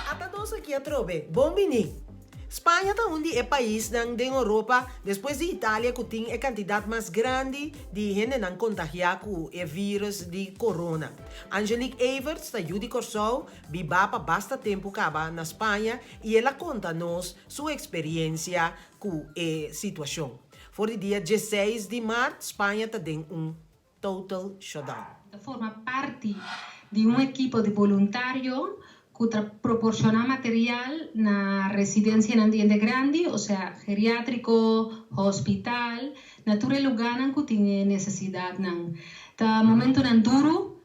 Ata todos aqui a trobe. Bom bini. Espanha está onde é país da Europa, depois de Itália, que tem a quantidade mais grande de gente não contagiada com o vírus de corona. Angelique Evert está de Corsol, viva para bastante tempo na Espanha, e ela conta-nos sua experiência com a situação. For o dia 16 de março, Espanha está em total shutdown. Forma parte de equipo de voluntário que proporciona material na residência en ambiente grande, o sea, geriátrico, hospital, nature lugar que tiene necesidade nan. Ta momento nan duro,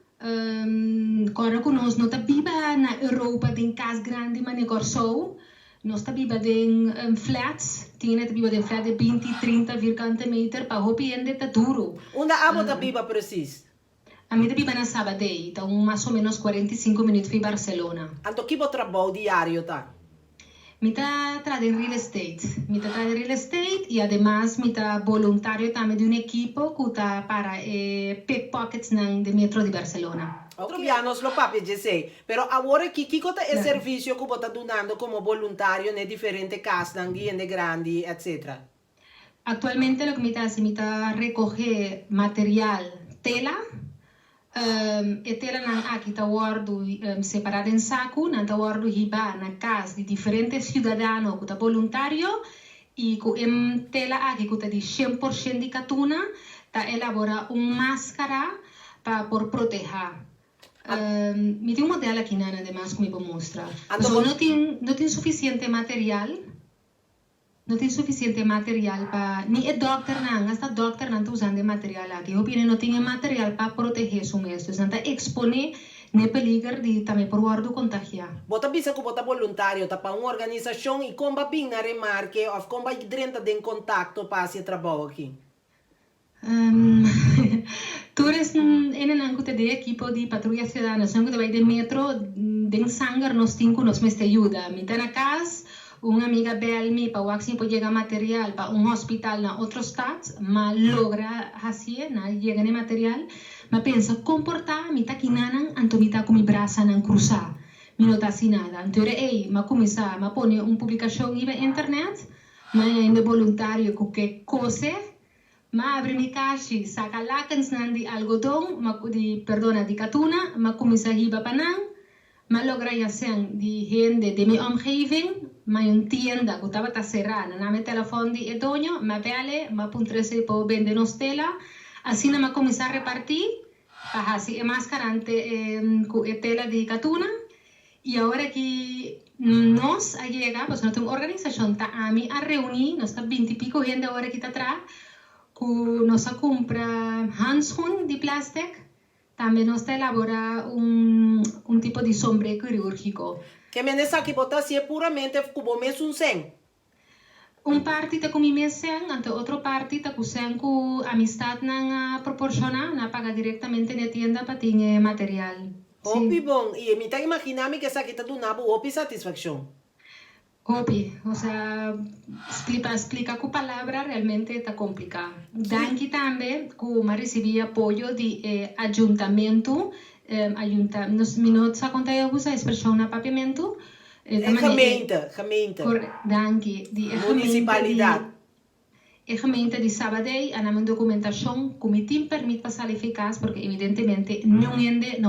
quando nós não tá viva na Europa em casa grande, mas negócio só, nós tá viva em flats, tiene tá viva de flat de 20, 30 virgante meter, para hopi ende tá duro. Onde a tá viva preciso? A mim vive na Sabadell, então mais ou menos 45 minutos de Barcelona. Então, que trabalho diário tá? Me tá trazendo real estate. Me tá trazendo real estate e, además, me tá voluntário também de equipo que tá para pickpockets de metro de Barcelona. Okay. Nos lo papi, sei. Pero agora que é o serviço que você está dando como voluntário em diferentes casas, de grande, etc. Actualmente, lo que me tá recoger material, tela, tela aqui está guardo separado em saco, não está guardo riba na casa de diferentes cidadãos que está voluntário e com tela aqui que está de 100% de catuna, está elaborar máscara para proteger. Me tem modelo aqui na demais que me vou mostrar. Não tem suficiente material. Não tem suficiente material para... Nem é doctor não, hasta doctor não está usando material aqui. Eu opino não tem material para proteger os mestres. Não está exponer nem peligro de também por guardo contagiar. Você pensa que você é voluntário para uma organização e como vai na remarque ou como vai dentro de contato para esse trabalho aqui? Tu eres en de equipo de patrulla ciudadana, que vai de metro, de sangue, nos cinco nos me ajuda. Me está na casa, uma amiga belmi para waxing pode llegar material para hospital na outro estado, mas logra assim, na chega de material, mas pensa comportar, me tá quinanan, anto me tá com mi braça nan cruzar, me não tá assim nada. Então mas começar, mas põe publicação na internet, mas ainda voluntário que coisa, mas abre mi caixa, saca lacans nan de algodão, de catuna, mas começa a riba panang, mas logra assim de gente de minha omgeving, mas uma tienda que estava cerrada, na meu telefone de dono, mas vale, mas puntrese para vender nos tela, assim mas começar a repartir, para assim é mais carante com tela de catuna, e agora que nós a chega, pues nós temos uma organização tá a mim a reunir, nós tá 20 e pico gente agora que está atrás, que nós a compra handschoen de plástico, também nós a elaborar tipo de sombreiro quirúrgico. Que me nessa que botar se é puramente como mesmo sem. Parte está com mim sem, então outra parte está com sem com amistade na proporciona, na paga diretamente na tienda para ter material. Opi bom, e me tá imaginando que essa aqui está dando opi satisfação. Opi, o sea, explicar com palavra realmente está complicado. Danke também que eu recebi apoio de ayuntamento. Nos minutos a contar eu uso a expressão na papiamento. Gemeente. Danke. Municipalidade. A gemeente de Sabadell a uma documentação que me tem permite passar eficaz, porque evidentemente não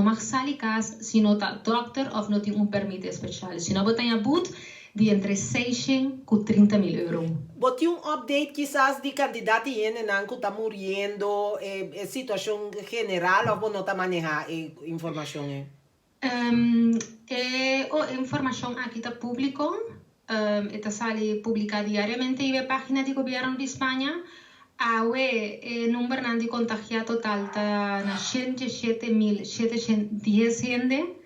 mais salicaz se não está doctor ou não tem permite especial. Se não botar em boot de entre 600 e 30 mil euros. Bote update quizás de candidato que está morrendo, situação general ou não está manejando informação? Informação aqui está público, está sale publicada diariamente na página do governo de Espanha. O número de contagiados total está na 107.710 gente.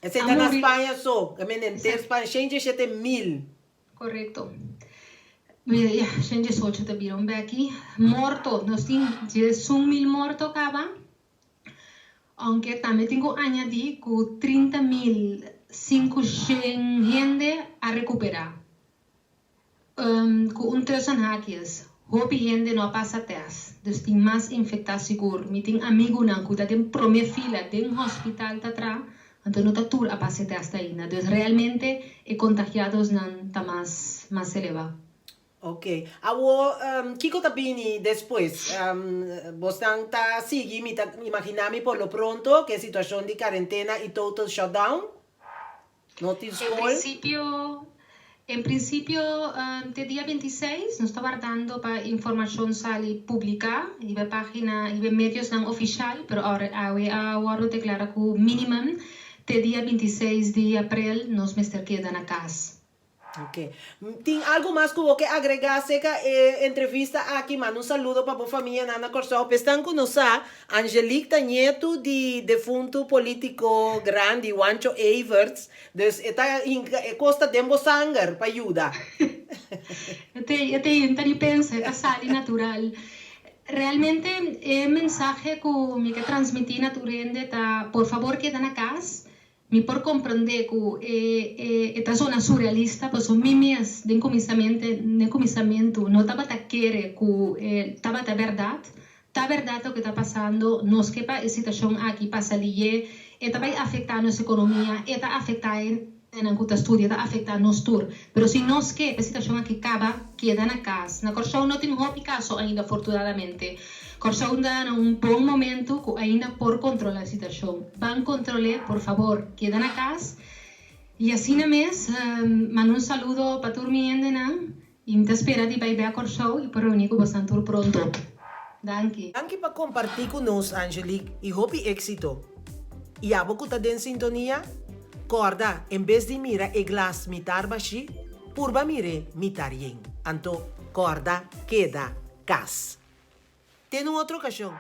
Esse está na Espanha só, que me entende, Espanha 107.000. Correto. Ya, 118 te viram aqui. Morto, nós temos 1.000 mortos acaba. Aunque também tenho que añadir que 30.500 gente a recuperar. Com dozen hackers. Hope gente não passa teste. Dus tem mais infectados seguro. Me tem amigo não que está em primeira fila, tem hospital tá atrás. Entonces no está tur a pasete hasta ahí. Entonces realmente contagiados no está más elevado. Ok. Awo, Kiko Tapini, después, vos ta sigue, imaginami por lo pronto, que situación de cuarentena y total shutdown? Notice En principio, de día 26 nos está guardando para información sali pública y de página y de medios no oficial, pero ahora declara que minimum de día 26 de abril nos quedan a casa. Ok. ¿Tiene algo más que hubo que agregarse que entrevista aquí? Mando un saludo para la familia Nana Corsao. Están con nosotros Angelique Tañeto, de defunto político grande, Juancho Everts. Entonces, está en costa de Mbosangar para ayuda. Yo pienso, es sali natural. Realmente, el mensaje que transmití naturalmente está, por favor, quedan a casa. Mi por comprender que esta zona surrealista, pues son mimes de encomisamiento, no estaba a querer que estaba a verdad lo que está pasando, nos que la situación aquí pasa allí, está afectando nuestra economía, está afectando en el estudio, está afectando nuestro pero si nos que la situación aquí acaba, quedan a casa. Na Corsao no tengo caso ainda, afortunadamente. Corsao está en un buen momento que ainda por controlar la situación. Van controlar, por favor, quedan a casa. Y así na mes, mando un saludo para todos mis y me espera de ir a Corsao y por reunir con vosotros pronto. Danke. Danke por compartir con nosotros, Angelique, y hope éxito. Y a vos que está en sintonía, corda, en vez de mirar el glas mitar baixi, purba mire mitar yen. Anto, corda, queda, cas. Tem outra ocasião.